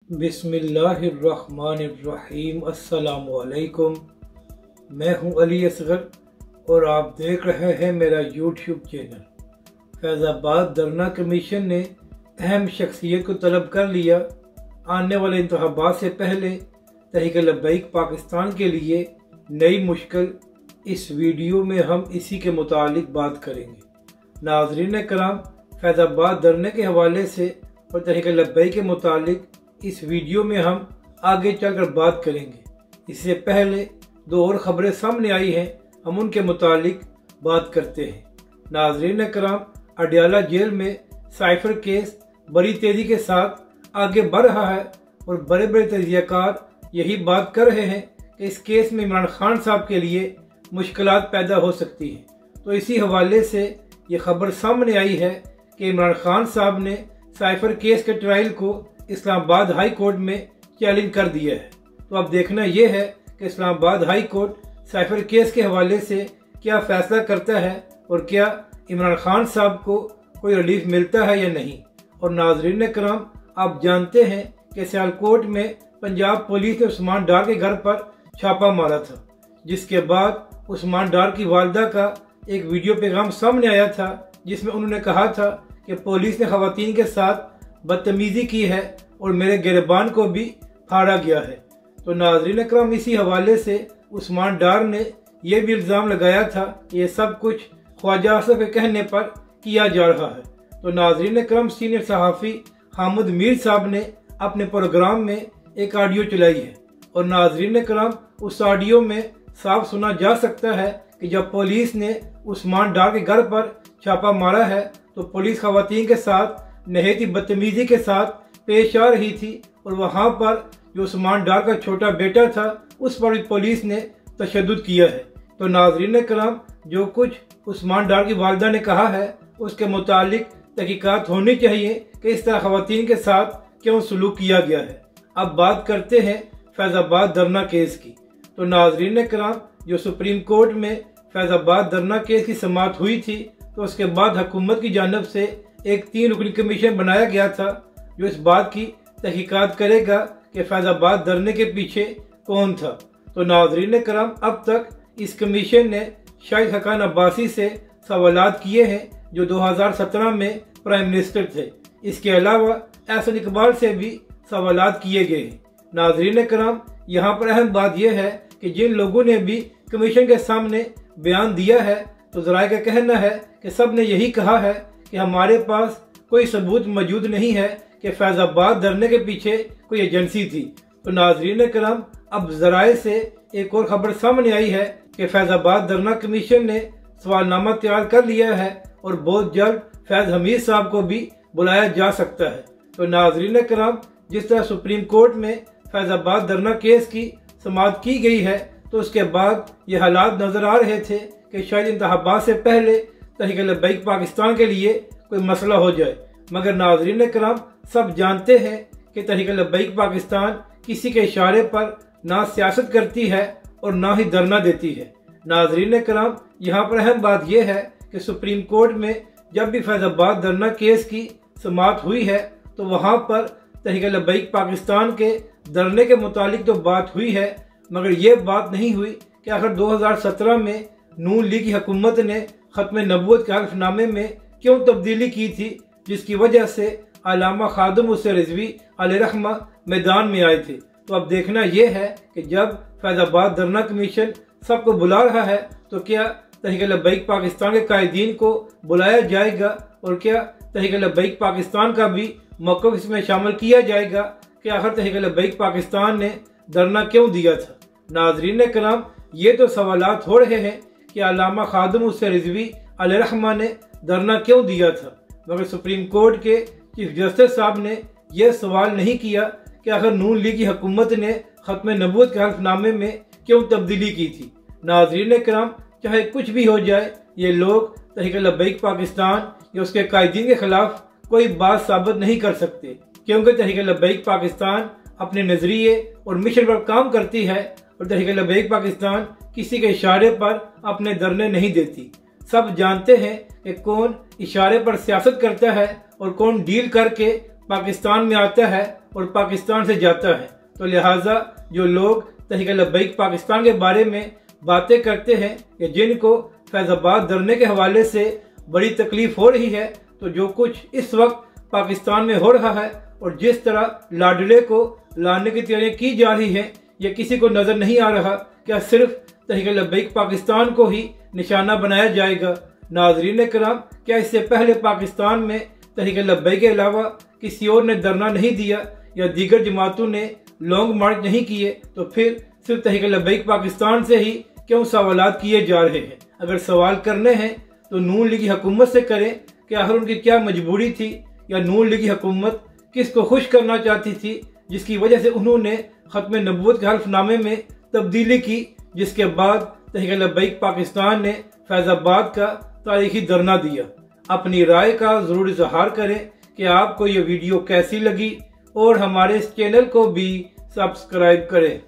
बिस्मिल्लाहिर्रहमानिर्रहीम। अस्सलामुअलैकुम। मैं हूं अली असगर और आप देख रहे हैं मेरा यूट्यूब चैनल। फैज़ाबाद धरना कमीशन ने अहम शख्सियत को तलब कर लिया। आने वाले इंतखाबात से पहले तहरीक लब्बैक पाकिस्तान के लिए नई मुश्किल। इस वीडियो में हम इसी के मुतालिक बात करेंगे। नाज़रीन कराम, फैज़ाबाद धरने के हवाले से और तहरीक लब्बैक के मुतालिक इस वीडियो में हम आगे चलकर बात करेंगे। इससे पहले दो और ख़बरें सामने आई हैं, हम उनके मुतालिक बात करते हैं। नाज़रीन कराम, अडयाला जेल में साइफर केस बड़ी तेज़ी के साथ आगे बढ़ रहा है और बड़े बड़े तजियाकार यही बात कर रहे हैं कि इस केस में इमरान खान साहब के लिए मुश्किलात पैदा हो सकती हैं। तो इसी हवाले से ये खबर सामने आई है कि इमरान खान साहब ने साइफर केस के ट्रायल को इस्लामाबाद हाई कोर्ट में चैलेंज कर दिया है। तो अब देखना यह है कि Islamabad high court cipher case के हवाले से क्या फैसला करता है और क्या इमरान खान साहब को कोई रिलीफ मिलता है या नहीं। और नाज़रीन कराम, आप जानते हैं कि सियालकोट में पंजाब पुलिस ने उस्मान डार के घर पर छापा मारा था, जिसके बाद उस्मान डार की वालदा का एक वीडियो पैगाम सामने आया था जिसमें उन्होंने कहा था कि पुलिस ने खवातीन के साथ बदतमीजी की है और मेरे गिरबान को भी फाड़ा गया है। तो नाज़रीन करम, इसी हवाले से उस्मान डार ने यह भी इल्ज़ाम लगाया था कि यह सब कुछ ख्वाजा आसिफ के कहने पर किया जा रहा है। तो नाज़रीन करम, सीनियर सहाफ़ी हामिद मीर साहब ने अपने प्रोग्राम में एक ऑडियो चलाई है और नाज़रीन करम, उस ऑडियो में साफ सुना जा सकता है कि जब पुलिस ने उस्मान डार के घर पर छापा मारा है तो पुलिस खवातीन के साथ नहायती बदतमीजी के साथ पेश आ रही थी और वहाँ पर जो उस्मान डार का छोटा बेटा था उस पर भी पुलिस ने तशद्दुद किया है। तो नाज़रीन कराम, जो कुछ उस्मान डार की वालिदा ने कहा है उसके मुतालिक तहकीकात होनी चाहिए कि इस तरह खवातीन के साथ क्यों सलूक किया गया है। अब बात करते हैं फैज़ाबाद धरना केस की। तो नाज़रीन कराम, जो सुप्रीम कोर्ट में फैज़ाबाद धरना केस की समाअत हुई थी तो उसके बाद हुकूमत की जानिब से एक 3 रुकनी कमीशन बनाया गया था जो इस बात की तहकीकात करेगा कि फैज़ाबाद धरने के पीछे कौन था। तो नाज़रीन कराम, अब तक इस कमीशन ने शाहिद हकान अब्बासी से सवालात किए हैं जो 2017 में प्राइम मिनिस्टर थे। इसके अलावा एहसन इकबाल से भी सवालात किए गए हैं। नाज़रीन कराम, यहाँ पर अहम बात यह है कि जिन लोगों ने भी कमीशन के सामने बयान दिया है तो ज़राए का कहना है कि सब ने यही कहा है कि हमारे पास कोई सबूत मौजूद नहीं है कि फैज़ाबाद धरने के पीछे कोई एजेंसी थी। तो नाज़रीन कराम, अब ज़राए से एक और ख़बर सामने आई है कि फैज़ाबाद धरना कमीशन ने सवालनामा तैयार कर लिया है और बहुत जल्द फैज़ हमीद साहब को भी बुलाया जा सकता है। तो नाज़रीन कराम, जिस तरह सुप्रीम कोर्ट में फैज़ाबाद धरना केस की समाअत की गई है तो उसके बाद ये हालात नज़र आ रहे थे कि शायद इंतखाबात से पहले तहरीक लब्बैक पाकिस्तान के लिए कोई मसला हो जाए। मगर नाज़रीन कराम, सब जानते हैं कि तहरीक लब्बैक पाकिस्तान किसी के इशारे पर ना सियासत करती है और ना ही धरना देती है। नाज़रीन कराम, यहाँ पर अहम बात यह है कि सुप्रीम कोर्ट में जब भी फैज़ाबाद धरना केस की समाअत हुई है तो वहाँ पर तहरीक लब्बैक पाकिस्तान के धरने के मुतालिक तो बात हुई है, मगर ये बात नहीं हुई कि आखिर 2017 में नून लीग की हुकूमत ने ख़त्म नबूवत के हल्फनामे में क्यों तब्दीली की थी, जिसकी वजह से अल्लामा खादिम हुसैन रिजवी अलैहिर्रहमा मैदान में आए थे। तो अब देखना यह है कि जब फैज़ाबाद धरना कमीशन सबको बुला रहा है तो क्या तहरीक लब्बैक पाकिस्तान के कायदीन को बुलाया जाएगा और क्या तहरीक लब्बैक पाकिस्तान का भी मौक़िफ़ इसमें शामिल किया जाएगा कि आखिर तहरीक लब्बैक पाकिस्तान ने धरना क्यों दिया था। नाज़रीन कराम, ये तो सवालात हो रहे हैं कि अल्लामा खादिम हुसैन रिजवी अलैहिर्रहमा ने धरना क्यों दिया था, मगर सुप्रीम कोर्ट के चीफ जस्टिस साहब ने यह सवाल नहीं किया कि आखिर नून लीग की हुकूमत ने ख़त्म नबूवत के हल्फनामे में क्यों तब्दीली की थी। नाज़रीन कराम, चाहे कुछ भी हो जाए, ये लोग तहरीक लब्बैक पाकिस्तान या उसके कायदीन के खिलाफ कोई बात साबित नहीं कर सकते, क्योंकि तहरीक लब्बैक पाकिस्तान अपने नज़रिए और मिशन पर काम करती है और तहरीक लब्बैक पाकिस्तान किसी के इशारे पर अपने धरने नहीं देती। सब जानते हैं कि कौन इशारे पर सियासत करता है और कौन डील करके पाकिस्तान में आता है और पाकिस्तान से जाता है। तो लिहाजा जो लोग तहरीक लब्बैक पाकिस्तान के बारे में बातें करते हैं या जिनको फैज़ाबाद धरने के हवाले से बड़ी तकलीफ हो रही है, तो जो कुछ इस वक्त पाकिस्तान में हो रहा है और जिस तरह लाडले को लाने की तैयारियां की जा रही है, यह किसी को नजर नहीं आ रहा क्या सिर्फ तहरीक लब्बैक पाकिस्तान को ही निशाना बनाया जाएगा। नाज़रीन कराम, क्या इससे पहले पाकिस्तान में तहरीक लब्बैक के अलावा किसी और ने धरना नहीं दिया या दीगर जमातों ने लॉन्ग मार्च नहीं किए, तो फिर सिर्फ तहरीक लब्बैक पाकिस्तान से ही क्यों सवालात किए जा रहे हैं? अगर सवाल करने हैं तो नून लीगी हुकूमत से करें कि आखिर उनकी क्या मजबूरी थी, या नून लीगी हुकूमत किसको खुश करना चाहती थी जिसकी वजह से उन्होंने खत्म नबूवत के हल्फनामे में तब्दीली की, जिसके बाद तहरीक लब्बैक पाकिस्तान ने फैज़ाबाद का तारीखी धरना दिया। अपनी राय का ज़रूर इज़हार करें कि आपको ये वीडियो कैसी लगी और हमारे इस चैनल को भी सब्सक्राइब करें।